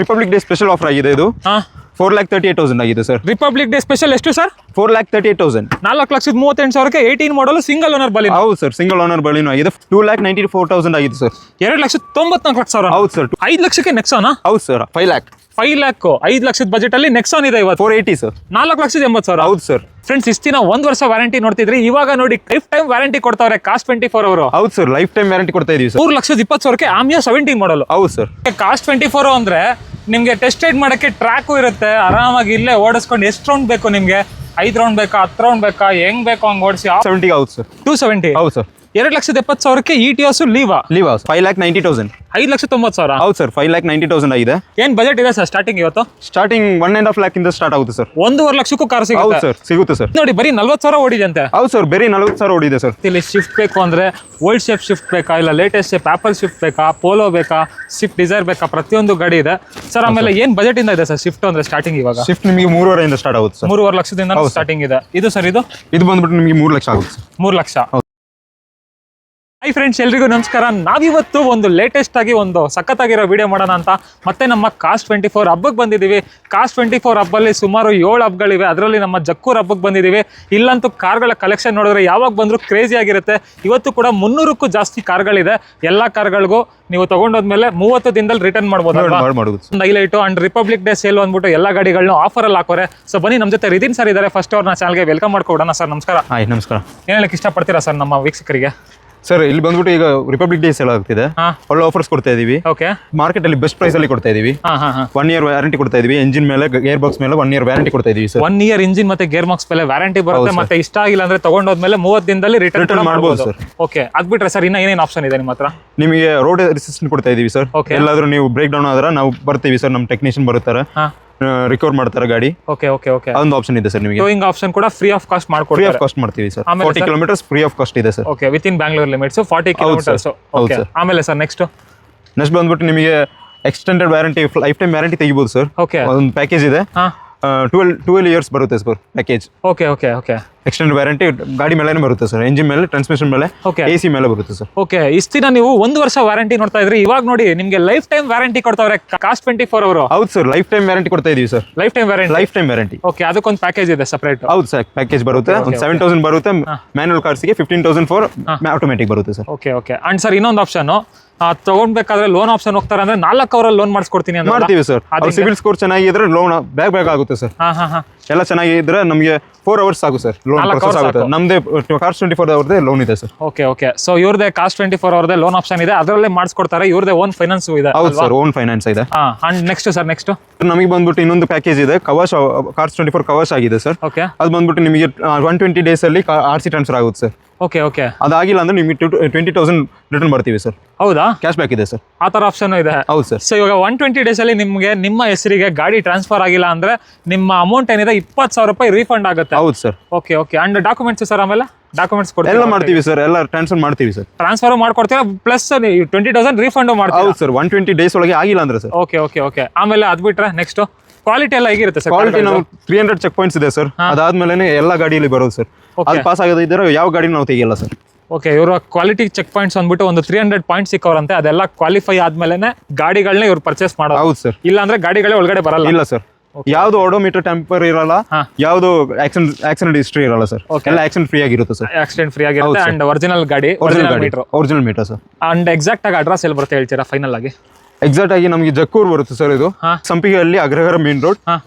Republic day special offer ಆಗಿದೆ ಇದು. 4,38,000 ಆಗಿದೆ ಸರ್. ರಿಪಬ್ಲಿಕ್ ಡೇ ಸ್ಪೆಷಲ್ ಎಷ್ಟು ಸರ್? 4,38,000. 4,38,000ಕ್ಕೆ 18 model single owner ಬಲಿನೋ. ಹೌದು ಸರ್, ಸಿಂಗಲ್ ಓನರ್ ಬಲಿನೋ ಆಗಿದೆ. 2,94,000 ಆಗಿದೆ ಸರ್. 2,94,000. ಹೌದು ಸರ್. 5 ಲಕ್ಷಕ್ಕೆ ನೆಕ್ಸಾನಾ? ಹೌದು ಸರ್. 5 lakh. 5 lakh 5 ಲಕ್ಷದ ಬಜೆಟ್ ಅಲ್ಲಿ ನೆಕ್ಸಾನ್ ಇದೆ ಇವತ್ತು. 480 ಸರ್. 4,80,000. ಹೌದು ಸರ್. ಫ್ರೆಂಡ್ಸ್, ಇಷ್ಟು ದಿನ 1 ವರ್ಷ ವ್ಯಾರಂಟಿ ನೋಡ್ತಿದ್ರಿ, ಇವಾಗ ನೋಡಿ ಲೈಫ್ ಟೈಮ್ ವ್ಯಾರಂಟಿ ಕೊಡ್ತಾವ್ರೆ ಕಾಸ್ಟ್ 24 ಅವರು. ಹೌದು ಸರ್, ಲೈಫ್ ಟೈಮ್ ವ್ಯಾರಂಟಿ ಕೊಡ್ತಾ ಇದೀವಿ ಸರ್. 3,20,000ಕ್ಕೆ ಆಮಿಯಾ 17 ಮಾಡಲ್. ಹೌದು ಸರ್. ಕಾಸ್ಟ್ 24 ಅಂದ್ರೆ ನಿಮ್ಗೆ ಟೆಸ್ಟ್ ರೈಡ್ ಮಾಡಕ್ಕೆ ಟ್ರ್ಯಾಕು ಇರುತ್ತೆ, ಆರಾಮಾಗಿ ಇಲ್ಲೇ ಓಡಿಸ್ಕೊಂಡು ಎಷ್ಟು ರೌಂಡ್ ಬೇಕು ನಿಮ್ಗೆ, 5 ರೌಂಡ್ ಬೇಕಾ 10 ರೌಂಡ್ ಬೇಕಾ, ಹೆಂಗ್ ಬೇಕು ಹಂಗ್ ಓಡಿಸಿ. 70. ಹೌದು ಸರ್. 270. ಹೌದು ಸರ್. 2,70,000ಕ್ಕೆ ಇಟಿಎಸ್ ಲೀವಾ 5,90,000. 5,90,000. ಹೌದು ಸರ್, 5,90,000 ಆಗಿದೆ. ಏನ್ ಬಜೆಟ್ ಇದೆ ಸರ್ ಸ್ಟಾರ್ಟಿಂಗ್ ಇವತ್ತು? ಸ್ಟಾರ್ಟಿಂಗ್ 1.5 lakh ಇಂದ ಸ್ಟಾರ್ಟ್ ಆಗುತ್ತೆ ಸರ್. 1.5 ಲಕ್ಷಕ್ಕೂ ಕಾರ್ ಹೌದು ಸಿಗುತ್ತೆ. ಸರ್, ಸಿಗುತ್ತೆ ಸರ್. ನೋಡಿ ಬರೀ 40,000 ಓಡಿದೆ ಅಂತೆ. ಹೌದು ಸರ್, ಬೇರೆ 40,000 ಓಡಿದೆ ಸರ್. ಇಲ್ಲಿ ಶಿಫ್ಟ್ ಬೇಕು ಅಂದ್ರೆ ಓಲ್ಡ್ ಶೇಪ್ ಶಿಫ್ಟ್ ಬೇಕಾ, ಇಲ್ಲ ಲೇಟೆಸ್ಟ್ ಶೇಪ್ ಆಪಲ್ ಶಿಫ್ಟ್ ಬೇಕಾ, ಪೋಲೋ ಬೇಕಾ, ಸ್ವಿಫ್ಟ್ ಡಿಸೈರ್ ಬೇಕಾ, ಪ್ರತಿಯೊಂದು ಗಾಡಿ ಇದೆ ಸರ್. ಆಮೇಲೆ ಏನ್ ಬಜೆಟ್ ಇಂದ ಇದೆ ಸರ್ ಶಿಫ್ಟ್ ಅಂದ್ರೆ ಸ್ಟಾರ್ಟಿಂಗ್? ಇವಾಗ ಶಿಫ್ಟ್ ನಿಮಗೆ 3.5 ಇಂದ ಸ್ಟಾರ್ಟ್ ಆಗುತ್ತೆ ಸರ್. 3.5 ಲಕ್ಷದಿಂದ ಸ್ಟಾರ್ಟಿಂಗ್ ಇದೆ. ಇದು ಸರ್ ಇದು ಬಂದ್ಬಿಟ್ಟು ನಿಮಗೆ 3 ಲಕ್ಷ ಆಗುತ್ತೆ ಸರ್. 3 ಲಕ್ಷ. ಹೈ ಫ್ರೆಂಡ್ಸ್, ಎಲ್ರಿಗೂ ನಮಸ್ಕಾರ. ನಾವಿವತ್ತು ಒಂದು ಲೇಟೆಸ್ಟ್ ಆಗಿ ಒಂದು ಸಖತ್ತಾಗಿರೋ ವಿಡಿಯೋ ಮಾಡೋಣ ಅಂತ ಮತ್ತೆ ನಮ್ಮ ಕಾಸ್ಟ್ 24 ಹಬ್ಬಕ್ಕೆ ಬಂದಿದ್ದೀವಿ. ಕಾಸ್ಟ್ 24 ಹಬ್ಬಲ್ಲಿ ಸುಮಾರು 7 ಹಬ್ಬಗಳಿವೆ, ಅದರಲ್ಲಿ ನಮ್ಮ ಜಕ್ಕೂರ್ ಹಬ್ಬಕ್ಕೆ ಬಂದಿದ್ದೀವಿ. ಇಲ್ಲಂತೂ ಕಾರ್ಗಳ ಕಲೆಕ್ಷನ್ ನೋಡಿದ್ರೆ ಯಾವಾಗ ಬಂದರೂ ಕ್ರೇಜಿ ಆಗಿರುತ್ತೆ. ಇವತ್ತು ಕೂಡ 300ಕ್ಕೂ ಜಾಸ್ತಿ ಕಾರ್ಗಳಿದೆ. ಎಲ್ಲ ಕಾರ್ಗಳಿಗೂ ನೀವು ತಗೊಂಡೋದ್ಮೇಲೆ 30 ದಿನದಲ್ಲಿ ರಿಟರ್ನ್ ಮಾಡ್ಬೋದು. Highlight and republic day sale ಅಂದ್ಬಿಟ್ಟು ಎಲ್ಲ ಗಾಡಿಗಳನ್ನೂ ಆಫರಲ್ಲಿ ಹಾಕೋರೆ. ಸೊ ಬನ್ನಿ, ನಮ್ಮ ಜೊತೆ ರಿದಿನ್ ಸರ್ ಇದ್ದಾರೆ. ಫಸ್ಟ್ ಅವ್ರನ್ನ ಚಾನಲ್ಗೆ ವೆಲ್ಕಮ್ ಮಾಡ್ಕೊಡೋಣ. ಸರ್ ನಮಸ್ಕಾರ. ಹಾಯ್, ನಮಸ್ಕಾರ. ಏನು ಹೇಳಕ್ಕೆ ಇಷ್ಟಪಡ್ತೀರಾ ಸರ್ ನಮ್ಮ ವೀಕ್ಷಕರಿಗೆ? ಸರ್, ಇಲ್ಲಿ ಬಂದ್ಬಿಟ್ಟು ಈಗ ರಿಪಬ್ಲಿಕ್ ಡೇ ಸೇಲ್ ಆಗ್ತಿದೆ. ಒಳ್ಳೆ ಆಫರ್ಸ್ ಕೊಡ್ತಾ ಇದೀವಿ. ಓಕೆ. ಮಾರ್ಕೆಟ್ ಅಲ್ಲಿ ಬೆಸ್ಟ್ ಪ್ರೈಸ್ ಅಲ್ಲಿ ಕೊಡ್ತಾ ಇದೀವಿ. 1 year ವ್ಯಾರಂಟಿ ಕೊಡ್ತಾ ಇದೀವಿ. ಎಂಜಿನ್ ಮೇಲೆ, ಗೇರ್ ಬಾಕ್ಸ್ ಮೇಲೆ 1 year ವ್ಯಾರಂಟಿ ಕೊಡ್ತಾ ಇದೀವಿ ಸರ್. 1 year ಇಂಜಿನ್ ಮತ್ತೆ ಗೇರ್ ಬಾಕ್ಸ್ ಮೇಲೆ ವ್ಯಾರಂಟಿ ಬರುತ್ತೆ. ಮತ್ತೆ ಇಷ್ಟ ಆಗಿಲ್ಲ ಅಂದ್ರೆ ತಗೊಂಡೋದ್ಮೇಲೆ 30 ದಿನದಲ್ಲಿ ರಿಟರ್ನ್ ಮಾಡಬಹುದು ಸರ್. ಓಕೆ, ಅದ್ಬಿಟ್ರೆ ಸರ್ ಇನ್ನ ಏನೇನು ಆಪ್ಷನ್ ಇದೆ ನಿಮ್ಮ ಹತ್ರ? ನಿಮಗೆ ರೋಡ್ ರೆಸಿಸ್ಟೆಂಟ್ ಕೊಡ್ತಾ ಇದೀವಿ ಸರ್. ಎಲ್ಲಾದ್ರೂ ನೀವು ಬ್ರೇಕ್ ಡೌನ್ ಆದ್ರೆ ನಾವು ಬರ್ತೀವಿ ಸರ್. ನಮ್ಮ ಟೆಕ್ನಿಷಿಯನ್ ಬರುತ್ತಾರೆ, ರಿಕವರ್ ಮಾಡ್ತಾರೆ ಗಾಡಿ. Okay okay okay. ಅದೊಂದು ಆಪ್ಷನ್ ಇದೆ ಸರ್. ನಿಮಗೆ ಟೋಯಿಂಗ್ ಆಪ್ಷನ್ ಕೂಡ ಫ್ರೀ ಆಫ್ ಕಾಸ್ಟ್ ಮಾಡ್ಕೊಡ್ತೀವಿ. ಫ್ರೀ ಆಫ್ ಕಾಸ್ಟ್ ಮಾಡ್ತೀವಿ sir. 40 kilometers free of cost ಇದೆ sir. Okay, within Bangalore limits 40 kilometers. Okay. ಆಮೇಲೆ ಸರ್ ನೆಕ್ಸ್ಟ್ ಬಂದ್ಬಿಟ್ಟು ನಿಮಗೆ extended warranty, lifetime warranty ತೆಗಿಬಹುದು ಸರ್. ಓಕೆ. ಒಂದು ಪ್ಯಾಕೇಜ್ ಇದೆ. 12 years ಬರುತ್ತೆ sir package. Okay okay okay. Extend warranty ಗಾಡಿ ಮೇಲೆ ಬರುತ್ತೆ ಸರ್. ಎಂಜಿನ್ ಮೇಲೆ, ಟ್ರಾನ್ಸ್ಮಿಷನ್ ಮೇಲೆ, AC ಮೇಲೆ ಬರುತ್ತೆ ಸರ್. ಓಕೆ. ಇಷ್ಟು ದಿನ ನೀವು 1 ವರ್ಷ ವ್ಯಾರಂಟಿ ನೋಡ್ತಾ ಇದ್ರಿ, ಇವಾಗ ನೋಡಿ ನಿಮಗೆ ಲೈಫ್ ಟೈಮ್ ವ್ಯಾರಂಟಿ ಕೊಡ್ತಾವ್ರೆ ಕಾಸ್ಟ್ 24 ಅವರು. ಹೌದು ಸರ್, ಲೈಫ್ ಟೈಮ್ ವ್ಯಾರಂಟಿ ಕೊಡ್ತಾ ಇದೀವಿ sir. Life time warranty. Okay, ಅದಕ್ಕೊಂದು ಪ್ಯಾಕೇಜ್ ಇದೆ ಸಪರೇಟ್. ಹೌದು ಸರ್, ಪ್ಯಾಕೇಜ್ ಬರುತ್ತೆ. ಒಂದು 7,000 ಬರುತ್ತೆ ಮ್ಯಾನುವಲ್ ಕಾರ್ಸ್ಗೆ, 15,000 ಫಾರ್ ಆಟೋಮೆಟಿಕ್ ಬರುತ್ತೆ sir. Okay okay. And sir ಇನ್ನೊಂದು ಆಪ್ಷನ್, ತಗೊಂಡ್ಬೇಕಾದ್ರೆ ಲೋನ್ ಆಪ್ಷನ್ ಹೋಗ್ತಾರೆ ಅಂದ್ರೆ 4 ಅವರಲ್ಲಿ ಲೋನ್ ಮಾಡಿಸ್ಕೊಡ್ತೀನಿ ಅಂತ ಮಾಡ್ತೀವಿ ಸರ್. ಸಿವಿಲ್ ಸ್ಕೋರ್ ಚೆನ್ನಾಗಿದ್ರೆ ಲೋನ್ ಬೇಗ ಆಗುತ್ತೆ ಸರ್. ಎಲ್ಲ ಚೆನ್ನಾಗಿದ್ರೆ ನಮಗೆ 4 hours ಸಾಕು ಸರ್ ಲೋನ್ ಪ್ರೊಸೆಸ್ ಆಗುತ್ತೆ. ನಮ್ದೇ ಕಾಸ್ಟ್ 24 ಅವ್ರದೇ ಲೋನ್ ಇದೆ ಸರ್. Okay okay. ಸೊ ಇವ್ರದೇ ಕಾಸ್ಟ್ 24 ಅವ್ರದೇ ಲೋನ್ ಆಪ್ಷನ್ ಇದೆ, ಅದರಲ್ಲೇ ಮಾಡಿಸ್ಕೊಡ್ತಾರೆ. ಇವ್ರದೇ ಓನ್ ಫೈನಾನ್ಸ್ ಇದೆ. ಹೌದು ಸರ್, ಓನ್ ಫೈನಾನ್ಸ್ ಇದೆ. ಅಂಡ್ ನೆಕ್ಸ್ಟ್ ಸರ್ ನೆಕ್ಸ್ಟ್ ನಮಗೆ ಬಂದ್ಬಿಟ್ಟು ಇನ್ನೊಂದು ಪ್ಯಾಕೇಜ್ ಇದೆ, ಕವಚ್. ಕಾಸ್ಟ್ 24 ಕವಚ್ ಆಗಿದೆ ಸರ್. ಓಕೆ. ಅದು ಬಂದ್ಬಿಟ್ಟು ನಿಮಗೆ 120 days ಅಲ್ಲಿ RC ಟ್ರಾನ್ಸ್ಫರ್ ಆಗುತ್ತೆ ಸರ್. Okay okay. ಅದಾಗಿಲ್ಲ ಅಂದ್ರೆ ನಿಮಗೆ 20,000 ರಿಟರ್ನ್ ಬರ್ತೀವಿ ಸರ್. ಹೌದಾ? ಕ್ಯಾಶ್ ಬ್ಯಾಕ್ ಇದೆ ಸರ್. ಆ ಥರ ಆಪ್ಷನ್ ಇದೆ. ಹೌದು ಸರ್. ಸೊ ಇವಾಗ 120 days ಅಲ್ಲಿ ನಿಮಗೆ ನಿಮ್ಮ ಹೆಸರಿಗೆ ಗಾಡಿ ಟ್ರಾನ್ಸ್ಫರ್ ಆಗಿಲ್ಲ ಅಂದ್ರೆ ನಿಮ್ಮ ಅಮೌಂಟ್ ಏನಿದೆ 20,000 ರೂಪಾಯಿ ರೀಫಂಡ್ ಆಗುತ್ತೆ. ಹೌದು sir. Okay okay. And documents sir? ಆಮೇಲೆ ಡಾಕ್ಯುಮೆಂಟ್ಸ್ ಕೊಡ್ತೀವಿ. ಎಲ್ಲ ಮಾಡ್ತೀವಿ ಸರ್, ಎಲ್ಲ ಟ್ರಾನ್ಸ್ಫರ್ ಮಾಡ್ತೀವಿ ಸರ್. ಟ್ರಾನ್ಸ್ಫರ್ ಮಾಡ್ಕೊಡ್ತೀರಾ ಪ್ಲಸ್ 20,000 ರೀಫಂಡ್ ಮಾಡ್ತೀವಿ. ಹೌದು ಸರ್, 120 days ಒಳಗೆ ಆಗಿಲ್ಲ ಅಂದ್ರೆ ಸರ್. Okay okay okay. ಆಮೇಲೆ ಅದ್ಬಿಟ್ರೆ ನೆಕ್ಸ್ಟ್ ಕ್ವಾಲಿಟಿ ಎಲ್ಲ ಹೇಗಿರುತ್ತೆ ಸರ್? ಕ್ವಾಲಿಟಿ ನಾವು 300 ಚೆಕ್ ಪಾಯಿಂಟ್ಸ್ ಇದೆ ಸರ್. ಅದಾದ್ಮೇಲೆ ಎಲ್ಲ ಗಾಡಿಯಲ್ಲಿ ಬರೋದು ಸರ್. ಅದು ಪಾಸ್ ಆಗೋದಿದ್ರೆ ಯಾವ ಗಾಡಿ ನಾವು ತೆಗಿಯಲ್ಲ ಸರ್. ಓಕೆ, ಇವರು ಕ್ವಾಲಿಟಿ ಚೆಕ್ ಪಾಯಿಂಟ್ಸ್ ಅಂದ್ಬಿಟ್ಟು ಒಂದು 300 ಪಾಯಿಂಟ್ಸ್ ಸಿಕ್ಕವ್ರಂತೆ. ಅದೆಲ್ಲ ಕ್ವಾಲಿಫೈ ಆದ್ಮೇಲೆ ಗಾಡಿಗಳನ್ನ ಇವ್ರು ಪರ್ಚೇಸ್ ಮಾಡೋದು. ಹೌದು ಸರ್. ಇಲ್ಲ ಅಂದ್ರೆ ಗಾಡಿಗಳೇ ಒಳಗಡೆ ಬರಲ್ಲ. ಇಲ್ಲ ಸರ್, ಯಾವ್ದು ಓಡೋಮೀಟರ್ ಟೆಂಪರ್ ಇರಲ್ಲ, ಯಾವ್ದು ಆಕ್ಸಿಡೆಂಟ್ ಹಿಸ್ಟ್ರಿ ಇರಲ್ಲ ಸರ್. ಎಲ್ಲ ಆಕ್ಸಿಡೆಂಟ್ ಫ್ರೀ ಆಗಿರುತ್ತೆ ಸರ್. ಆಕ್ಸಿಡೆಂಟ್ ಫ್ರೀ ಆಗಿರುತ್ತೆ. ಅಂಡ್ ಒರಿಜಿನಲ್ ಗಾಡಿ, original meter sir. And exact ಆಗಿ ಅಡ್ರೆಸ್ ಎಲ್ಲಿ ಬರುತ್ತೆ ಹೇಳ್ತೀರಾ ಫೈನಲ್ ಆಗಿ? ಎಕ್ಸಾಕ್ಟ್ ಆಗಿ ನಮಗೆ ಜಕ್ಕೂರ್ ಬರುತ್ತೆ ಸರ್. ಇದು ಸಂಪಿಗೆಯಲ್ಲಿ ಅಗ್ರಹಾರ ಮೇನ್ ರೋಡ್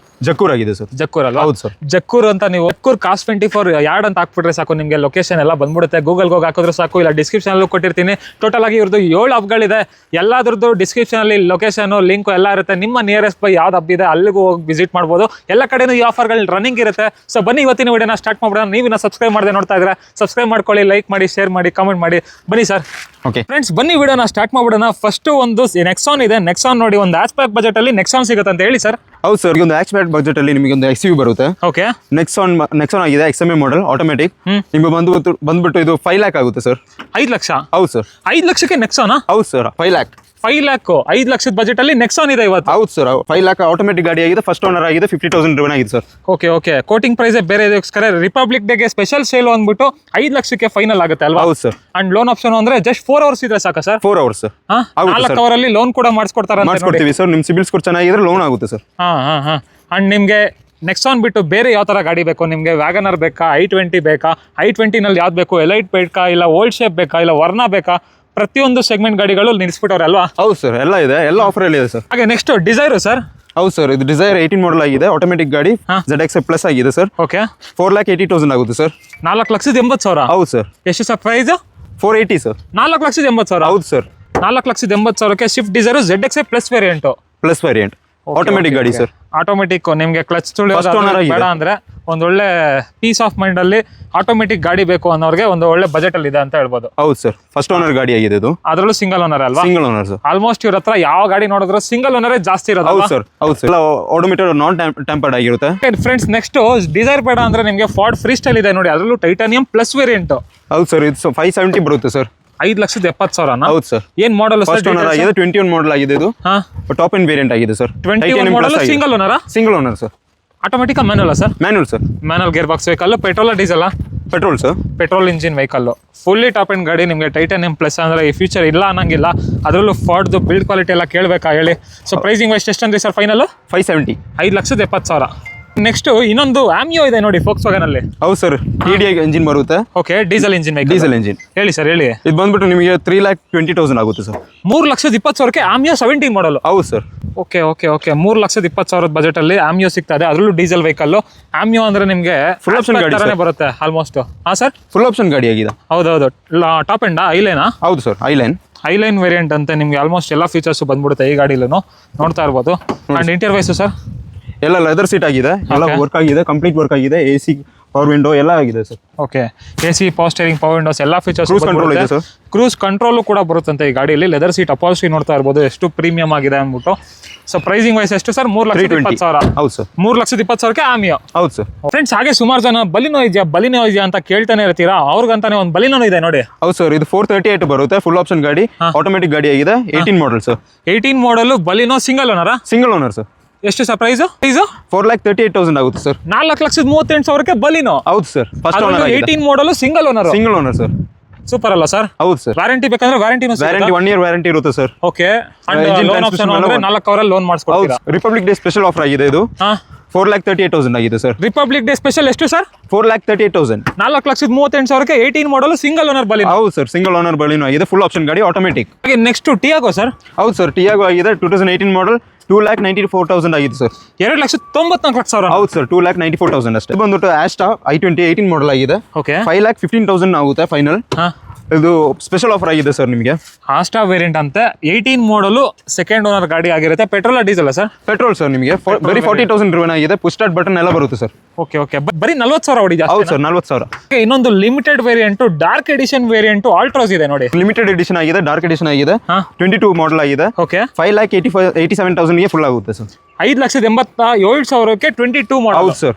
ಜಕ್ಕೂರ್ ಆಗಿದೆ ಸರ್. ಜಕ್ಕೂರ್ ಅಲ್ವಾ? ಹೌದು ಸರ್. ಜಕ್ಕೂರ್ ಅಂತ ನೀವು ಜಕ್ಕೂರ್ ಕಾಸ್ಟ್ 24 ಯಾರ್ಡ್ ಅಂತ ಹಾಕ್ಬಿಟ್ರೆ ಸಾಕು, ನಿಮಗೆ ಲೊಕೇಶನ್ ಎಲ್ಲ ಬಂದ್ಬಿಡುತ್ತೆ. ಗೂಗಲ್ ಹೋಗಿ ಹಾಕಿದ್ರೆ ಸಾಕು, ಇಲ್ಲ ಡಿಸ್ಕ್ರಿಪ್ಷನ್ ಅಲ್ಲೂ ಕೊಟ್ಟಿರ್ತೀನಿ. ಟೋಟಲ್ ಆಗಿ ಇವ್ರದ್ದು 7 ಹಬ್ಗಳಿದೆ. ಎಲ್ಲಾದ್ರದ್ದು ಡಿಸ್ಕ್ರಿಪ್ಷನ್ ಅಲ್ಲಿ ಲೊಕೇಶನ್ ಲಿಂಕ್ ಎಲ್ಲ ಇರುತ್ತೆ. ನಿಮ್ಮ ನಿಯರೆಸ್ಟ್ ಬೈ ಯಾವ್ದು ಹಬ್ ಇದೆ ಅಲ್ಲಿಗೂ ಹೋಗಿ ವಿಸಿಟ್ ಮಾಡ್ಬೋದು. ಎಲ್ಲ ಕಡೆನೂ ಈ ಆಫರ್ಗಳು ರನ್ನಿಂಗ್ ಇರುತ್ತೆ. ಸೊ ಬನ್ನಿ ಇವತ್ತಿನ ವಿಡಿಯೋನ ಸ್ಟಾರ್ಟ್ ಮಾಡ್ಬಿಡೋಣ. ನೀವಿನ ಸಬ್ಸ್ಕ್ರೈಬ್ ಮಾಡದೆ ನೋಡ್ತಾ ಇದ್ರೆ ಸಬ್ಸ್ಕ್ರೈಬ್ ಮಾಡ್ಕೊಳ್ಳಿ, ಲೈಕ್ ಮಾಡಿ, ಶೇರ್ ಮಾಡಿ, ಕಮೆಂಟ್ ಮಾಡಿ. ಬನ್ನಿ ಸರ್. ಓಕೆ ಫ್ರೆಂಡ್ಸ್, ಬನ್ನಿ ವಿಡಿಯೋನ ಸ್ಟಾರ್ಟ್ ಮಾಡ್ಬಿಡೋಣ. ಫಸ್ಟ್ ಒಂದು ನೆಕ್ಸಾನ್ ಇದೆ. ನೆಕ್ಸಾನ್ ನೋಡಿ, ಒಂದು ಹ್ಯಾಚ್ ಬ್ಯಾಕ್ ಬಜೆಟ್ ಅಲ್ಲಿ ನೆಕ್ಸಾನ್ ಸಿಗುತ್ತೆ ಅಂತ ಹೇಳಿ ಸರ್. ಹೌದು ಸರ್, ಒಂದು ಹ್ಯಾಚ್ ಬ್ಯಾಕ್ ಬಜೆಟ್ ಅಲ್ಲಿ ನಿಮಗೆ ಒಂದು XUV ಬರುತ್ತೆ. ಓಕೆ. ನೆಕ್ಸಾನ್ ಆಗಿದೆ, XMA ಮಾಡೆಲ್, ಆಟೋಮೆಟಿಕ್. ನಿಮಗೆ ಬಂದ್ಬಿಟ್ಟು ಇದು 5 lakh ಆಗುತ್ತೆ ಸರ್. 5 ಲಕ್ಷ? ಹೌದು ಸರ್. 5 ಲಕ್ಷಕ್ಕೆ ನೆಕ್ಸಾನಾ? ಹೌದು ಸರ್, 5 lakh. 5 lakhs 5 ಲಕ್ಷದ ಬಜೆಟ್ ಅಲ್ಲಿ ನೆಕ್ಸಾನ್ ಇದೆ ಇವತ್ತು. ಹೌದು ಸರ್, 5 lakh ಆಟೋಮೆಟಿಕ್ ಗಾಡಿ ಆಗಿದೆ, ಫಸ್ಟ್ ಓನರ್ ಆಗಿದೆ, 50,000 ಡ್ರಿವನ್ ಆಗಿದೆ sir. Okay okay, quoting price ಬೇರೆ ಇದಕ್ಕೋಸ್ಕರ ರಿಪಬ್ಲಿಕ್ ಡೇಗೆ ಸ್ಪೆಷಲ್ ಸೇಲ್ ಅಂದ್ಬಿಟ್ಟು 5 ಲಕ್ಷಕ್ಕೆ ಫೈನಲ್ ಆಗುತ್ತೆ ಅಲ್ವಾ? ಹೌದು ಸರ್. ಅಂಡ್ ಲೋನ್ ಆಪ್ಷನ್ ಅಂದ್ರೆ ಜಸ್ಟ್ 4 hours ಇದ್ರೆ ಸಾಕ ಸರ್? 4 hours sir. 4 ಅವರಲ್ಲಿ ಲೋನ್ ಕೂಡ ಮಾಡಿಸ್ಕೊಡ್ತಾರೆ. ಮಾಡಿಸ್ಕೊಡ್ತೀವಿ ಸರ್, ನಿಮ್ಮ ಸಿಬಿಲ್ ಸ್ಕೋರ್ ಚೆನ್ನಾಗಿದ್ರೆ ಲೋನ್ ಆಗುತ್ತೆ ಸರ್. ಅಂಡ್ ನಿಮ್ಗೆ ನೆಕ್ಸಾನ್ ಬಿಟ್ಟು ಬೇರೆ ಯಾವ ತರ ಗಾಡಿ ಬೇಕು ನಿಮ್ಗೆ? ವ್ಯಾಗನರ್ ಬೇಕಾ, i20 ಬೇಕಾ, i20 ನಲ್ಲಿ ಯಾವ್ದು ಬೇಕು, ಎಲೈಟ್ ಬೇಕಾ, ಇಲ್ಲ ಓಲ್ಡ್ ಶೇಪ್ ಬೇಕಾ, ಇಲ್ಲ ವರ್ನಾ ಬೇಕಾ, ಪ್ರತಿಯೊಂದು ಸೆಗ್ಮೆಂಟ್ ಗಾಡಿಗಳು ನಿಲ್ಲಿಸ್ಬಿಟ್ಟವ್ರೆ ಅಲ್ವಾ? ಹೌದು ಸರ್, ಎಲ್ಲ ಇದೆ, ಎಲ್ಲ ಆಫರ್ ಅಲ್ಲಿ ಇದೆ ಸರ್. ಹಾಗೆ ನೆಕ್ಸ್ಟ್ ಡಿಸೈರ್ ಸರ್. ಹೌದು ಸರ್, ಇದು ಡಿಸೈರ್ 18 ಮಾಡಲ್ ಆಗಿದೆ, ಆಟೋಮೆಟಿಕ್ ಗಾಡಿ, ZX ಪ್ಲಸ್ ಆಗಿದೆ ಸರ್. ಓಕೆ, 4,80,000 ಆಗುತ್ತೆ ಸರ್. 4,80,000. ಹೌದು ಸರ್. ಎಷ್ಟು ಸರ್ ಪ್ರೈಸ್? 480 ಸರ್. 4,80,000. ಹೌದು ಸರ್. 4,80,000ಕ್ಕೆ Swift Dzire ZX plus variant. Plus variant automatic ಗಾಡಿ ಸರ್. ಆಟೋಮೆಟಿಕ್ ನಿಮ್ಗೆ ಕ್ಲಚ್ ಬೇಡ ಅಂದ್ರೆ ಒಂದೊಳ್ಳೆ ಪೀಸ್ ಆಫ್ ಮೈಂಡ್ ಅಲ್ಲಿ ಆಟೋಮೆಟಿಕ್ ಗಾಡಿ ಬೇಕು ಅನ್ನೋರಿಗೆ ಒಂದು ಒಳ್ಳೆ ಬಜೆಟ್ ಅಲ್ಲಿ ಇದೆ ಅಂತ ಹೇಳ್ಬೋದು. ಹೌದು ಸರ್, ಫಸ್ಟ್ ಓನರ್ ಗಾಡಿ ಆಗಿದೆ ಇದು. ಅದರಲ್ಲೂ ಸಿಂಗಲ್ ಓನರ್ ಅಲ್ವಾ? Single owner sir. ಆಲ್ಮೋಸ್ಟ್ ಇವ್ರ ಹತ್ರ ಯಾವ ಗಾಡಿ ನೋಡಿದ್ರು ಸಿಂಗಲ್ ಓನರೇ ಜಾಸ್ತಿ ಇರೋದು. ಹೌದು ಸರ್. ಹೌದು ಸರ್, ಎಲ್ಲ ಆಟೋಮೀಟರ್ ನಾನ್ ಟ್ಯಾಂಪರ್ಡ್ ಆಗಿರುತ್ತೆ. ಫ್ರೆಂಡ್ಸ್ ನೆಕ್ಸ್ಟ್ ಡಿಸೈರ್ ಬೇಡ ಅಂದ್ರೆ ನಿಮ್ಗೆ ಫಾರ್ಡ್ ಫ್ರೀ ಸ್ಟೈಲ್ ಇದೆ ನೋಡಿ, ಅದರಲ್ಲೂ ಟೈಟಾನಿಯಂ ಪ್ಲಸ್ ವೇರಿಯಂಟ್. ಹೌದು ಸರ್, ಇದು 570 ಬರುತ್ತೆ ಸರ್. 5,70,000. ಹೌದು ಸರ್. ಏನ್ ಮಾಡಲ್? ಫಸ್ಟ್ ಓನರ್ ಆಗಿದೆ, 21 ಮಾಡಲ್ ಆಗಿದೆ ಇದು. ಟಾಪ್ ಎಂಡ್ ವೇರಿಯಂಟ್ ಆಗಿದೆ ಸರ್. 21 ಮಾಡಲ್ single owner. Single owner sir. Automatic manual sir? Manual sir. Manual gear box vehicle. Petrol diesel? Petrol sir. Petrol engine vehicle, fully top end ಗಾಡಿ. ನಿಮಗೆ titanium plus ಅಂದ್ರೆ ಈ future ಇಲ್ಲ ಅನ್ನಂಗಿಲ್ಲ. ಅದರಲ್ಲೂ ಫಾರ್ಡ್ದು build quality ಎಲ್ಲ ಕೇಳಬೇಕಾ ಹೇಳಿ? ಸೊ ಪ್ರೈಸಿಂಗ್ ವೈಸ್ ಎಷ್ಟಂದ್ರಿ ಸರ್ ಫೈನಲ್? 570. 5,70,000. ನೆಕ್ಸ್ಟ್ ಇನ್ನೊಂದು ಆಮಿಯೋ ಇದೆ ನೋಡಿ ಫೋಕ್ಸ್ ವ್ಯಾಗನ್ ಅಲ್ಲಿ. ಹೌದು ಸರ್, TDI ಇಂಜಿನ್ ಬರುತ್ತೆ. Okay, diesel engine. Diesel engine. ಹೇಳಿ ಸರ್, ಹೇಳಿ. ಇದು ಬಂದ್ಬಿಟ್ಟು ನಿಮಗೆ 3,20,000 ಆಗುತ್ತೆ ಸರ್. 3,20,000ಕ್ಕೆ ಆಮಿಯೋ 17 ಮಾಡಲ್. ಹೌದು sir. Okay okay okay, 3,20,000 budget ಅಲ್ಲಿ ಆಮಿಯೋ ಸಿಗ್ತಾ ಇದೆ, ಅದರಲ್ಲೂ ಡೀಸೆಲ್ ವೆಹಿಕಲ್. ಆಮಿಯೋ ಅಂದ್ರೆ ನಿಮ್ಗೆ ಫುಲ್ ಆಪ್ಷನ್ ಗಾಡಿ ಬರುತ್ತೆ ಆಲ್ಮೋಸ್ಟ್. ಹಾ ಸರ್, ಫುಲ್ ಆಪ್ಷನ್ ಗಾಡಿ ಆಗಿದೆ. ಹೌದೌದು. ಟಾಪ್ ಎಂಡ್ ಐಲೈನಾ? ಹೌದು ಸರ್, ಐಲೈನ್ ವೇರಿಯಂಟ್ ಅಂತ ನಿಮ್ಗೆ ಆಲ್ಮೋಸ್ಟ್ ಎಲ್ಲ ಫೀಚರ್ಸ್ ಬಂದ್ಬಿಡುತ್ತೆ ಈ ಗಾಡಿಲೂ, ನೋಡ್ತಾ ಇರ್ಬೋದು. ಅಂಡ್ ಇಂಟೀರಿಯರ್ ವೈಸು ಸರ್ ಎಲ್ಲ ಲೆದರ್ ಸೀಟ್ ಆಗಿದೆ, ಎಲ್ಲ ವರ್ಕ್ ಆಗಿದೆ, ಕಂಪ್ಲೀಟ್ ವರ್ಕ್ ಆಗಿದೆ. AC, ಪವರ್ ವಿಂಡೋ ಎಲ್ಲ ಆಗಿದೆ sir. Okay, AC, power steering, power Windows ಎಲ್ಲ ಫೀಚರ್ಸ್. ಕ್ರೂಸ್ ಕಂಟ್ರೋಲ್ ಇದೆ ಸರ್. ಕ್ರೂಸ್ ಕಂಟ್ರೋಲ್ ಕೂಡ ಬರುತ್ತಂತೆ ಈ ಗಾಡಿಯಲ್ಲಿ. ಲೆದರ್ ಸೀಟ್ ಅಪಾಲ್ಸ್ಟ್ರಿ ನೋಡ್ತಾ ಇರ್ಬೋದು ಎಷ್ಟು ಪ್ರೀಮಿಯಂ ಆಗಿದೆ ಅಂದ್ಬಿಟ್ಟು. ಸೊ ಪ್ರೈಸಿಂಗ್ ವೈಸ್ ಎಷ್ಟು ಸರ್? 3,20,000. ಹೌದು ಸರ್. 3,20,000ಕ್ಕೆ ಆಮಿಯೋ. ಹೌದು ಸರ್. ಫ್ರೆಂಡ್ಸ್ ಹಾಗೆ ಸುಮಾರು ಜನ ಬಲಿನೋ ಇದೆಯಾ ಅಂತ ಕೇಳ್ತಾನೆ ಇರ್ತೀರಾ, ಅವ್ರಿಗಂತಾನೆ ಒಂದು ಬಲಿನೋ ಇದೆ ನೋಡಿ. ಹೌದು ಸರ್, ಇದು 438 ಬರುತ್ತೆ, ಫುಲ್ ಆಪ್ಷನ್ ಗಾಡಿ, ಆಟೋಮೆಟಿಕ್ ಗಾಡಿ ಆಗಿದೆ, 18 model sir. 18 model Baleno single ಓನರಾ? Single owner sir. ಎಷ್ಟು ಸರ್ ಪ್ರೈಸ್? 4,38,000 ಆಗುತ್ತೆ ಸರ್. 4,38,000ಕ್ಕೆ ಬಲಿನೋ. ಹೌದು sir, first owner. 18 model single owner. Single owner sir. Super ಅಲ್ಲ ಸರ್? ಹೌದು ಸರ್. ವ್ಯಾರಂಟಿ ಬೇಕಂದ್ರೆ ವ್ಯಾರಂಟಿ 1 year ವ್ಯಾರಂಟಿ ಇರುತ್ತೆ ಸರ್. ಓಕೆ, ಲೋನ್ ಆಪ್ಷನ್ ಅಂದ್ರೆ 4 ಅವರಲ್ಲಿ ಲೋನ್ ಮಾಡಿಸ್ಕೊಡ್ತೀರಾ? ರಿಪಬ್ಲಿಕ್ ಡೇ ಸ್ಪೆಷಲ್ ಆಫರ್ ಆಗಿದೆ ಇದು. 4,38,000 ಆಗಿದೆ ಸರ್. ರಿಪಬ್ಲಿಕ್ ಡೇ ಸ್ಪೆಷಲ್ ಎಷ್ಟು ಸರ್? 4,38,000. 4,38,000ಕ್ಕೆ 18 model single owner ಬಲಿನೋ. ಹೌದು ಸರ್, ಸಿಂಗಲ್ ಓನರ್ ಬಲಿನೋ ಆಗಿದೆ, ಫುಲ್ ಆಪ್ಷನ್ ಗಾಡಿ, ಆಟೋಮೆಟಿಕ್. ಹಾಗೆ ನೆಕ್ಸ್ಟ್ ಟಿಯಾಗೋ ಸರ್. ಹೌದು ಸರ್, ಟಿಯಾಗೋ ಆಗಿದೆ, 2018 ಮಾಡಲ್, 2,94,000 ಆಗಿದೆ ಸರ್. 2,94,000. ಹೌದು ಸರ್, 2,94,000 ಅಷ್ಟೇ. ಬಂದ್ಬಿಟ್ಟು ಆಸ್ಟಾ i20 18 ಮಾಡಲ್ ಆಗಿದೆ. ಓಕೆ, 5,15,000 ಆಗುತ್ತೆ ಫೈನಲ್. ಇದು ಸ್ಪೆಷಲ್ ಆಫರ್ ಆಗಿದೆ ಸರ್ ನಿಮಗೆ. ಆಸ್ಟಾ ವೇರಿಯಂಟ್ ಅಂತ 18 ಮಾಡಲು ಸೆಕೆಂಡ್ ಓನರ್ ಗಾಡಿ ಆಗಿರುತ್ತೆ. Petrol diesel sir? Petrol sir. ನಿಮಗೆ ಬರೀ 40,000 ಡ್ರಿವನ್ ಆಗಿದೆ, ಪುಷ್ ಸ್ಟಾರ್ಟ್ ಬಟನ್ ಎಲ್ಲ ಬರುತ್ತೆ ಸರ್. ಓಕೆ ಓಕೆ, ಬರೀ 40,000 ಹೊಡಿದೆ. ಹೌದು ಸರ್, 40,000. ಇನ್ನೊಂದು limited variant, dark edition variant Altroz ಇದೆ ನೋಡಿ. ಲಿಮಿಟೆಡ್ ಎಡಿಷನ್ ಆಗಿದೆ, ಡಾರ್ಕ್ ಎಡಿಷನ್ ಆಗಿದೆ, 22 ಮಾಡಲ್ ಆಗಿದೆ. ಓಕೆ, 5,87,000ಗೆ ಫುಲ್ ಆಗುತ್ತೆ ಸರ್. 5,87,000ಕ್ಕೆ 22 ಮಾಡಲ್. ಹೌದು sir,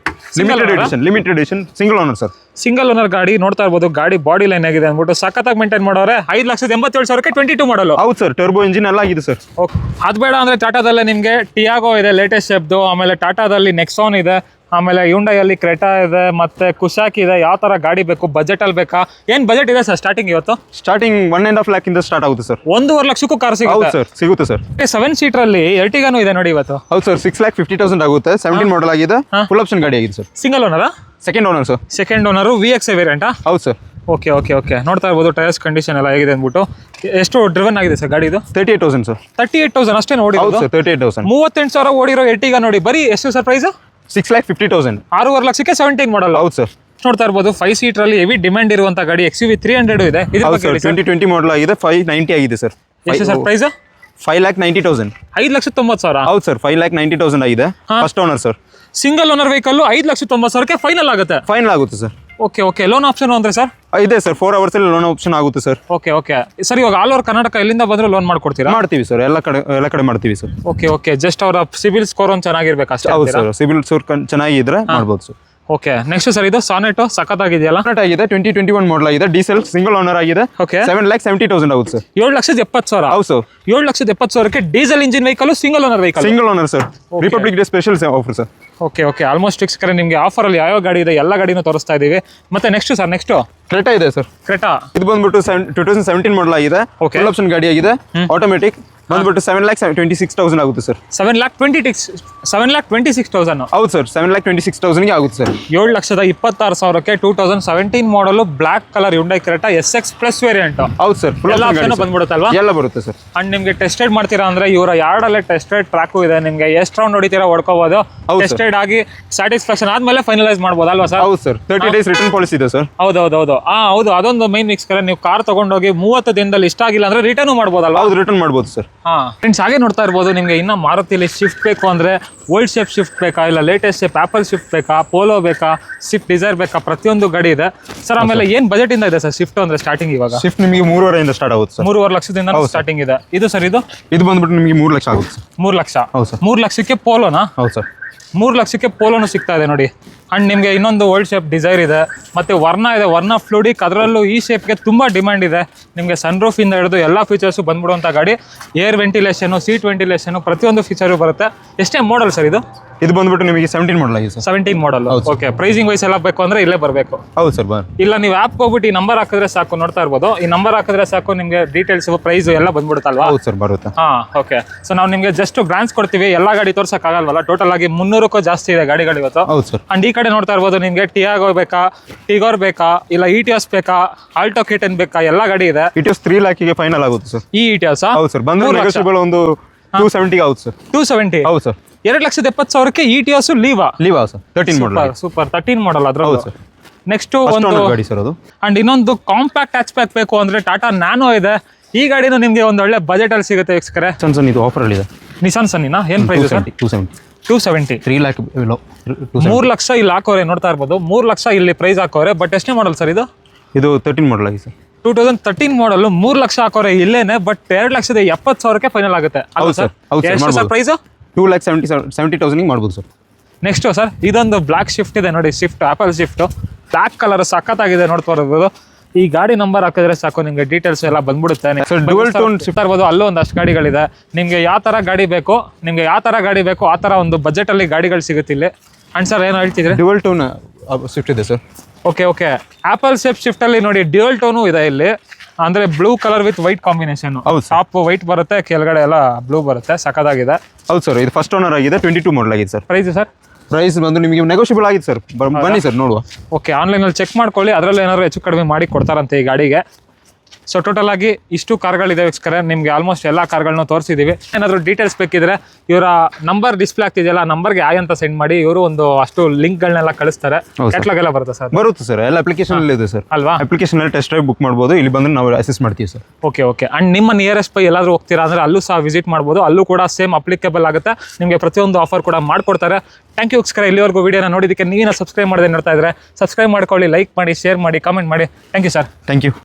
limited edition single owner sir. Single owner ಗಾಡಿ ನೋಡ್ತಾ ಇರ್ಬೋದು. ಗಾಡಿ ಬಾಡಿ ಲೈನ್ ಆಗಿದೆ ಅಂದ್ಬಿಟ್ಟು ಸಖತ್ತಾಗಿ ಮೇಂಟೈನ್ ಮಾಡೋರೆ. 5,87,000ಕ್ಕೆ 22 ಮಾಡಲ್. ಹೌದು ಸರ್, ಟರ್ಬೋ ಇಂಜಿನ್ ಎಲ್ಲ ಆಗಿದೆ ಸರ್. ಓಕೆ, ಅದು ಬೇಡ ಅಂದ್ರೆ ಟಾಟಾದಲ್ಲೇ ನಿಮಗೆ ಟಿಯಾಗೋ ಇದೆ ಲೇಟೆಸ್ಟ್ ಶೇಪ್ದು, ಆಮೇಲೆ ಟಾಟಾದಲ್ಲಿ ನೆಕ್ಸಾನ್ ಇದೆ, ಆಮೇಲೆ ಹ್ಯುಂಡೈಯಲ್ಲಿ ಕ್ರೆಟಾ ಇದೆ, ಮತ್ತೆ ಕುಶಾಕ್ ಇದೆ. ಯಾವ ತರ ಗಾಡಿ ಬೇಕು, ಬಜೆಟ್ ಅಲ್ಲಿ ಬೇಕಾ? ಏನ್ ಬಜೆಟ್ ಇದೆ ಸರ್ ಸ್ಟಾರ್ಟಿಂಗ್ ಇವತ್ತು? ಸ್ಟಾರ್ಟಿಂಗ್ 1.5 lakh ಇಂದ ಸ್ಟಾರ್ಟ್ ಆಗುತ್ತೆ ಸರ್. 1.5 ಲಕ್ಷಕ್ಕೂ ಕಾರ್ ಸಿಗುತ್ತೆ? ಹೌದು ಸರ್, ಸಿಗುತ್ತೆ ಸರ್. 7 ಸೀಟರ್ ಅಲ್ಲಿ ಎರ್ಟಿಗಾನು ಇದೆ ನೋಡಿ ಇವತ್ತು. ಹೌದು ಸರ್, 6,50,000 ಆಗುತ್ತೆ, 17 ಮಾಡಲ್ ಆಗಿದೆ, ಫುಲ್ ಆಪ್ಷನ್ ಗಾಡಿ ಆಗಿದೆ ಸರ್. ಸಿಂಗಲ್ ಓನರಾ? Second owner sir. Second owner, VXA ವೇರಿಯಂಟಾ? ಹೌದು ಸರ್. ಓಕೆ ಓಕೆ ಓಕೆ, ನೋಡ್ತಾ ಇರ್ಬೋದು ಟೈರ್ಸ್ ಕಂಡೀಷನ್ ಎಲ್ಲ ಹೇಗಿದೆ ಅಂದ್ಬಿಟ್ಟು. ಎಷ್ಟು ಡ್ರಿವನ್ ಆಗಿದೆ ಸರ್ ಗಾಡಿ ಇದು? 38,000 ಸರ್. 38,000 ಅಷ್ಟೇ ನೋಡಿ. ಹೌದು ಸರ್, 38,000. 38,000 ಓಡಿರೋ ಎರ್ಟಿಗಾ ನೋಡಿ. ಬರೀ ಎಷ್ಟು ಸರ್ ಪ್ರೈಸ್? 6,50,000. 6.5 ಲಕ್ಷಕ್ಕೆ 17 ಮಾಡಲ್. ಹೌದು ಸರ್. ನೋಡ್ತಾ ಇರ್ಬೋದು 5 ಸೀಟರ್ ಅಲ್ಲಿ ಹೆವಿ ಡಿಮ್ಯಾಂಡ್ ಇರುವಂತ ಗಾಡಿ XUV 300 ಇದೆ. ಇದು 2020 ಮಾಡಲ್ ಆಗಿದೆ, 590 ಆಗಿದೆ ಸರ್. ಎಷ್ಟು ಸರ್ ಪ್ರೈಸ್? 5,90,000. 5,90,000. ಹೌದು ಸರ್, 5,90,000 ಆಗಿದೆ, first owner sir. Single owner vehicle 5,90,000ಕ್ಕೆ ಫೈನಲ್ ಆಗುತ್ತೆ. ಫೈನಲ್ ಆಗುತ್ತೆ sir. Okay okay, loan option ಅಂದ್ರೆ ಸರ್? ಇದೆ ಸರ್, 4 hours ಅಲ್ಲಿ ಲೋನ್ ಆಪ್ಷನ್ ಆಗುತ್ತೆ ಸರ್. ಓಕೆ ಓಕೆ ಸರ್, ಇವಾಗ ಆಲ್ ಓವರ್ ಕರ್ನಾಟಕ ಎಲ್ಲಿಂದ ಬಂದ್ರೆ ಲೋನ್ ಮಾಡ್ಕೊಡ್ತೀರಾ? ಮಾಡ್ತೀವಿ ಸರ್, ಎಲ್ಲ ಕಡೆ ಮಾಡ್ತೀವಿ ಸರ್. ಓಕೆ ಓಕೆ, ಜಸ್ಟ್ ಅವರ ಸಿಬಿಲ್ ಸ್ಕೋರ್ ಒಂದು ಚೆನ್ನಾಗಿರ್ಬೇಕು ಅಷ್ಟೇ. ಹೌದು ಸರ್, ಸಿಬಿಲ್ ಸ್ಕೋರ್ ಚೆನ್ನಾಗಿದ್ರೆ ಮಾಡ್ಬೋದು ಸರ್. ಓಕೆ ನೆಕ್ಸ್ಟ್ ಸರ್ ಇದು ಸಾನೆಟೋ ಸಖತ್ತಾಗಿದೆಯಲ್ಲ. ಆಗಿದೆ 2021 ಮಾಡಲ್ ಆಗಿದೆ, ಡೀಸೆಲ್ ಸಿಂಗಲ್ ಓನರ್ ಆಗಿದೆ. ಓಕೆ 7,70,000 ಆಗುತ್ತೆ ಸರ್. 7,70,000. ಹೌದು ಸರ್. 7,70,000ಕ್ಕೆ diesel engine vehicle, single owner vehicle. Single owner sir. Republic day special offer sir. Okay okay almost ವೀಕ್ಷಕರೇ ನಿಮಗೆ ಆಫರಲ್ಲಿ ಯಾವ ಗಾಡಿ ಇದೆ ಎಲ್ಲ ಗಾಡಿನೂ ತೋರಿಸ್ತಾ ಇದೀವಿ. ಮತ್ತೆ ನೆಕ್ಸ್ಟ್ ಸರ್ ನೆಕ್ಸ್ಟ್ ಕ್ರೆಟಾ ಇದೆ ಸರ್. ಕ್ರೆಟಾ ಇದು ಬಂದ್ಬಿಟ್ಟು 2017 ಮಾಡಲ್ ಆಗಿದೆ. ಫುಲ್ ಆಪ್ಷನ್ ಗಾಡಿ ಆಗಿದೆ, ಆಟೋಮೆಟಿಕ್. ಬಂದ್ಬಿಟ್ಟು 7,26,000 ಆಗುತ್ತೆ ಸರ್. 7,26,000. ಹೌದು ಸರ್, 7,26,000ಗೆ ಆಗುತ್ತೆ ಸರ್. 7,26,000ಕ್ಕೆ 2017 ಮಾಡಲು black colour Hyundai Creta SX plus variant. ಹೌದು ಸರ್, ಎಲ್ಲ ಆಪ್ಷನ್ ಬಂದ್ಬಿಡುತ್ತಲ್ವಾ? ಎಲ್ಲ ಬರುತ್ತೆ ಸರ್. ಅಂಡ್ ನಿಮಗೆ ಟೆಸ್ಟೆಡ್ ಮಾಡ್ತೀರಾ ಅಂದ್ರೆ ಇವರ ಯಾರ್ಡಲ್ಲೇ ಟೆಸ್ಟೆಡ್ ಟ್ರ್ಯಾಕು ಇದೆ. ನಿಮಗೆ ಎಷ್ಟು ರೌಂಡ್ ಹೊಡಿತೀರಾ ಹೊಡ್ಕೋಬಹುದು. ಟೆಸ್ಟೆಡ್ ಆಗಿ ಸ್ಯಾಟಿಸ್ಫ್ಯಾಕ್ಷನ್ ಆದ್ಮೇಲೆ ಫೈನಲೈಸ್ ಮಾಡ್ಬೋದು ಅಲ್ವಾ ಸರ್? ಹೌದು ಸರ್, 30 ಡೇಸ್ ರಿಟರ್ನ್ ಪಾಲಿಸಿ ಇದೆ ಸರ್. ಹೌದು ಹೌದು ಅದೊಂದು ಮೈನ್ ವೀಕ್ಷಕರೇ, ನೀವು ಕಾರ್ ತಗೊಂಡೋಗಿ 30 ದಿನದಲ್ಲಿ ಇಷ್ಟ ಆಗಿಲ್ಲ ಅಂದ್ರೆ ರಿಟರ್ನ್ ಮಾಡ್ಬೋದಲ್ವಾ? ಹೌದು, ರಿಟರ್ನ್ ಮಾಡ್ಬೋದು ಸರ್. ಫ್ರೆಂಡ್ಸ್ ಹಾಗೆ ನೋಡ್ತಾ ಇರ್ಬೋದು, ನಿಮಗೆ ಇನ್ನ ಮಾರುತಿಲಿ ಶಿಫ್ಟ್ ಬೇಕು ಅಂದ್ರೆ ಓಲ್ಡ್ ಶೇಪ್ ಶಿಫ್ಟ್ ಬೇಕಾ, ಇಲ್ಲ ಲೇಟೆಸ್ಟ್ ಶೇಪ್ ಆಪಲ್ ಶಿಫ್ಟ್ ಬೇಕಾ, ಪೋಲೋ ಬೇಕಾ, ಸ್ವಿಫ್ಟ್ ಡಿಸೈರ್ ಬೇಕಾ, ಪ್ರತಿಯೊಂದು ಗಾಡಿ ಇದೆ ಸರ್. ಆಮೇಲೆ ಏನ್ ಬಜೆಟ್ ಇಂದ ಇದೆ ಸರ್ ಶಿಫ್ಟ್ ಅಂದ್ರೆ ಸ್ಟಾರ್ಟಿಂಗ್? ಇವಾಗ ಶಿಫ್ಟ್ ನಿಮಗೆ 3,500,000 ಸ್ಟಾರ್ಟ್ ಆಗುತ್ತೆ ಸರ್. 3.5 ಲಕ್ಷದಿಂದ ಸ್ಟಾರ್ಟಿಂಗ್ ಇದೆ. ಇದು ಸರ್ ಇದು ಬಂದ್ಬಿಟ್ಟು ನಿಮಗೆ 3 ಲಕ್ಷ ಆಗುತ್ತೆ ಸರ್. 3 ಲಕ್ಷ. ಹೌದು ಸರ್. 3 ಲಕ್ಷಕ್ಕೆ ಪೋಲೋನಾ? ಹೌದು ಸರ್. 3 ಲಕ್ಷಕ್ಕೆ ಪೋಲೋನು ಸಿಗ್ತಾ ಇದೆ ನೋಡಿ. ಅಂಡ್ ನಿಮಗೆ ಇನ್ನೊಂದು ಓಲ್ಡ್ ಶೇಪ್ ಡಿಸೈರ್ ಇದೆ, ಮತ್ತೆ ವರ್ಣ ಇದೆ, ವರ್ಣ ಫ್ಲೂಡಿಕ್. ಅದರಲ್ಲೂ ಈ ಶೇಪ್ಗೆ ತುಂಬ ಡಿಮ್ಯಾಂಡ್ ಇದೆ. ನಿಮಗೆ ಸನ್ರೂಫ್ ಇಂದ ಹಿಡಿದು ಎಲ್ಲ ಫೀಚರ್ಸು ಬಂದ್ಬಿಡುವಂಥ ಗಾಡಿ. ಏರ್ ವೆಂಟಿಲೇಷನು, ಸೀಟ್ ವೆಂಟಿಲೇಷನು, ಪ್ರತಿಯೊಂದು ಫೀಚರು ಬರುತ್ತೆ. ಎಷ್ಟೇ ಮಾಡಲ್ ಸರ್ ಇದು? ಇದು ಬಂದ್ಬಿಟ್ಟು ನಿಮಗೆ 17 ಮಾಡಲ್ ಆಗಿದೆ ಸರ್. 17 ಮಾಡಲ್. ಓಕೆ ಪ್ರೈಸಿಂಗ್ ವೈಸ್ ಎಲ್ಲ ಬೇಕು ಅಂದ್ರೆ ಇಲ್ಲೇ ಬರಬೇಕು. ಹೌದು ಸರ್. ಇಲ್ಲ ನೀವು ಆ್ಯಪ್ ಹೋಗ್ಬಿಟ್ಟು ಈ ನಂಬರ್ ಹಾಕಿದ್ರೆ ಸಾಕು, ನೋಡ್ತಾ ಇರ್ಬೋದು. ಈ ನಂಬರ್ ಹಾಕಿದ್ರೆ ಸಾಕು, ನಿಮಗೆ ಡೀಟೇಲ್ಸ್ ಪ್ರೈಸ್ ಎಲ್ಲ ಬಂದ್ಬಿಡುತ್ತಲ್ವಾ? ಹೌದು ಸರ್, ಬರುತ್ತೆ. ಓಕೆ. ಸೊ ನಾವು ನಿಮಗೆ ಜಸ್ಟ್ ಗ್ರಾನ್ಸ್ ಕೊಡ್ತೀವಿ, ಎಲ್ಲ ಗಾಡಿ ತೋರ್ಸಕ್ಕಾಗಲ್ವಲ್ಲ. ಟೋಟಲ್ ಆಗಿ 300ಕ್ಕೂ ಜಾಸ್ತಿ ಇದೆ ಗಾಡಿಗಳು ಇವತ್ತು. ಹೌದು ಸರ್. ಅಂಡ್ ಈ ಕಡೆ ನೋಡ್ತಾ ಇರ್ಬೋದು, ನಿಮಗೆ ಟಿಯಾಗೋ ಬೇಕಾ, ಟಿಗೋರ್ ಬೇಕಾ, ಇಲ್ಲ ಇಟಿಯೋಸ್ ಬೇಕಾ, ಆಲ್ಟೋ K10 ಬೇಕಾ, ಎಲ್ಲ ಗಾಡಿ ಇದೆ. ಇಟಿಯೋಸ್ 3 ಲ್ಯಾಕಿಗೆ ಫೈನಲ್ ಆಗುತ್ತೆ ಸರ್. ಈ ಇಟಿಯೋಸ್? ಹೌದು ಸರ್. ಬಂದು ನೆಗೋಷಿಯಬಲ್ ಒಂದು 270 ಆಗುತ್ತೆ ಸರ್. 270? ಹೌದು ಸರ್. 2,70,000ಕ್ಕೆ ಇಟಿಯೋಸ್ ಲೀವಾ? ಸರ್. 13 ಮಾಡಲ್. ಸೂಪರ್ 13 ಮಾಡಲ್ ಅದ್ರ. ನೆಕ್ಸ್ಟ್ ಒಂದು ಗಾಡಿ ಸರ್ ಅದು. ಅಂಡ್ ಇನ್ನೊಂದು ಕಾಂಪ್ಯಾಕ್ಟ್ ಹ್ಯಾಚ್ ಬ್ಯಾಕ್ ಬೇಕು ಅಂದ್ರೆ ಟಾಟಾ ನ್ಯಾನೋ ಇದೆ. ಈ ಗಾಡಿನೂ ನಿಮಗೆ ಒಂದು ಒಳ್ಳೆ ಬಜೆಟ್ ಅಲ್ಲಿ ಸಿಗುತ್ತೆ ವೀಕ್ಷಕರೇ. ಸನ್ ಇದು ಆಫರ್ ಅಲ್ಲಿ ಇದೆ. ನಿಸಾನ್ ಸನ್ನಿನಾ? ಏನ್ ಪ್ರೈಸ್ ಸರ್? 270. 3 ಲ್ಯಾಕ್ 3 ಲಕ್ಷ ಇಲ್ಲಿ ಹಾಕೋರೆ, ನೋಡ್ತಾ ಇರ್ಬೋದು. 3 ಲಕ್ಷ ಇಲ್ಲಿ ಪ್ರೈಸ್ ಹಾಕೋರೆ. ಬಟ್ ಎಷ್ಟೇ ಮಾಡಲ್ ಸರ್ ಇದು? 13 ಮಾಡಲ್ ಆಗಿದೆ ಸರ್. 2013 ಮಾಡಲ್ 3 ಲಕ್ಷ ಹಾಕೋರೆ ಇಲ್ಲೇನೆ. ಬಟ್ 2,70,000ಕ್ಕೆ ಫೈನಲ್ ಆಗುತ್ತೆ. ಹೌದು ಸರ್. ಎಷ್ಟು ಸರ್ ಪ್ರೈಸ್? 2,70,000 ಮಾಡ್ಬೋದು ಸರ್. ನೆಕ್ಸ್ಟ್ ಸರ್ ಇದೊಂದು ಬ್ಲಾಕ್ ಶಿಫ್ಟ್ ಇದೆ ನೋಡಿ. Shift apple shift black colour ಸಖತ್ತಾಗಿದೆ, ನೋಡ್ತಾ ಇರ್ಬೋದು. ಈ ಗಾಡಿ ನಂಬರ್ ಹಾಕಿದ್ರೆ ಸಾಕು, ನಿಮಗೆ ಡೀಟೇಲ್ಸ್ ಎಲ್ಲ ಬಂದ್ಬಿಡುತ್ತೆ. ಡ್ಯುಯಲ್ ಟೋನ್ ಶಿಫ್ಟ್ ಇರ್ಬೋದು. ಅಲ್ಲೂ ಒಂದಷ್ಟು ಗಾಡಿಗಳಿದೆ. ನಿಮಗೆ ಯಾವ ಥರ ಗಾಡಿ ಬೇಕು, ಆ ಥರ ಒಂದು ಬಜೆಟಲ್ಲಿ ಗಾಡಿಗಳು ಸಿಗುತ್ತೆ ಇಲ್ಲಿ. ಅಂಡ್ ಸರ್ ಏನು ಹೇಳ್ತಿದ್ರೆ? ಡ್ಯುಯಲ್ ಟೋನ್ ಶಿಫ್ಟ್ ಇದೆ sir. Okay apple shape shift ಅಲ್ಲಿ ನೋಡಿ ಡ್ಯುಯಲ್ ಟೋನು ಇದೆ ಇಲ್ಲಿ. ಅಂದ್ರೆ blue colour with white combination. Top white ಬರುತ್ತೆ, ಕೆಳಗಡೆ ಎಲ್ಲ ಬ್ಲೂ ಬರುತ್ತೆ. ಸಖತ್ತಾಗಿದೆ. ಹೌದು ಸರ್. ಇದು ಫಸ್ಟ್ ಓನರ್ ಆಗಿದೆ, 22 ಮಾಡಲ್ ಆಗಿದೆ ಸರ್. Price sir? ಪ್ರೈಸ್ ಬಂದು ನಿಮಗೆ ನೆಗೋಷಿಯಬಲ್ ಆಗಿದೆ ಸರ್. ಬನ್ನಿ ಸರ್ ನೋಡುವ. ಓಕೆ ಆನ್ಲೈನಲ್ಲಿ ಚೆಕ್ ಮಾಡ್ಕೊಳ್ಳಿ, ಅದರಲ್ಲಿ ಏನಾದ್ರು ಹೆಚ್ಚು ಕಡಿಮೆ ಮಾಡಿ ಕೊಡ್ತಾರಂತೆ ಈ ಗಾಡಿಗೆ. ಸೊ ಟೋಟಲ್ ಆಗಿ ಇಷ್ಟು ಕಾರ್ಗಳಿದೆ ವೀಕ್ಷಕರೇ. ನಿಮಗೆ ಆಲ್ಮೋಸ್ಟ್ ಎಲ್ಲ ಕಾರ್ಗಳನ್ನೂ ತೋರಿಸಿದ್ದೀವಿ. ಏನಾದರೂ ಡೀಟೇಲ್ಸ್ ಬೇಕಿದ್ರೆ ಇವರ ನಂಬರ್ ಡಿಸ್ಪ್ಲೇ ಆಗ್ತಿದೆಯಲ್ಲ, ನಂಬರ್ಗೆ ಆಯ್ ಅಂತ ಸೆಂಡ್ ಮಾಡಿ. ಇವರು ಒಂದು ಅಷ್ಟು ಲಿಂಕ್ಗಳನ್ನೆಲ್ಲ ಕಳಿಸ್ತಾರೆ. ಕ್ಯಾಟ್ಲಾಗ್ ಎಲ್ಲ ಬರುತ್ತೆ ಸರ್? ಬರುತ್ತೆ ಸರ್. ಎಲ್ಲ ಅಪ್ಲಿಕೇಶನ್ ಇದೆ ಸರ್. ಅಲ್ವಾ? ಅಪ್ಲಿಕೇಶನ್ ಅಲ್ಲಿ ಟೆಸ್ಟ್ ಡ್ರೈವ್ ಬುಕ್ ಮಾಡ್ಬೋದು. ಇಲ್ಲಿ ಬಂದು ನಾವು ಅಸಿಸ್ಟ್ ಮಾಡ್ತೀವಿ ಸರ್. ಓಕೆ ಅಂಡ್ ನಿಮ್ಮ ನಿಯರೆಸ್ಟ್ ಬೈ ಎಲ್ಲಾದರೂ ಹೋಗ್ತೀರಾ ಅಂದ್ರೆ ಅಲ್ಲೂ ಸಹ ವಿಸಿಟ್ ಮಾಡ್ಬೋದು. ಅಲ್ಲೂ ಕೂಡ ಸೇಮ್ ಅಪ್ಲಿಕೇಬಲ್ ಆಗುತ್ತೆ. ನಿಮಗೆ ಪ್ರತಿಯೊಂದು ಆಫರ್ ಕೂಡ ಮಾಡ್ಕೊಡ್ತಾರೆ. ಥ್ಯಾಂಕ್ ಯು ವೀಕ್ಷಕರೇ, ಇಲ್ಲಿವರೆಗೂ ವಿಡಿಯೋನ ನೋಡಿದ್ದಕ್ಕೆ. ನೀವೇನ ಸಬ್ಸ್ಕ್ರೈಬ್ ಮಾಡದೆ ನೋಡ್ತಾ ಇದ್ರೆ ಸಬ್ಸ್ಕ್ರೈಬ್ ಮಾಡ್ಕೊಳ್ಳಿ, ಲೈಕ್ ಮಾಡಿ, ಶೇರ್ ಮಾಡಿ, ಕಾಮೆಂಟ್ ಮಾಡಿ. Thank you sir. Thank you.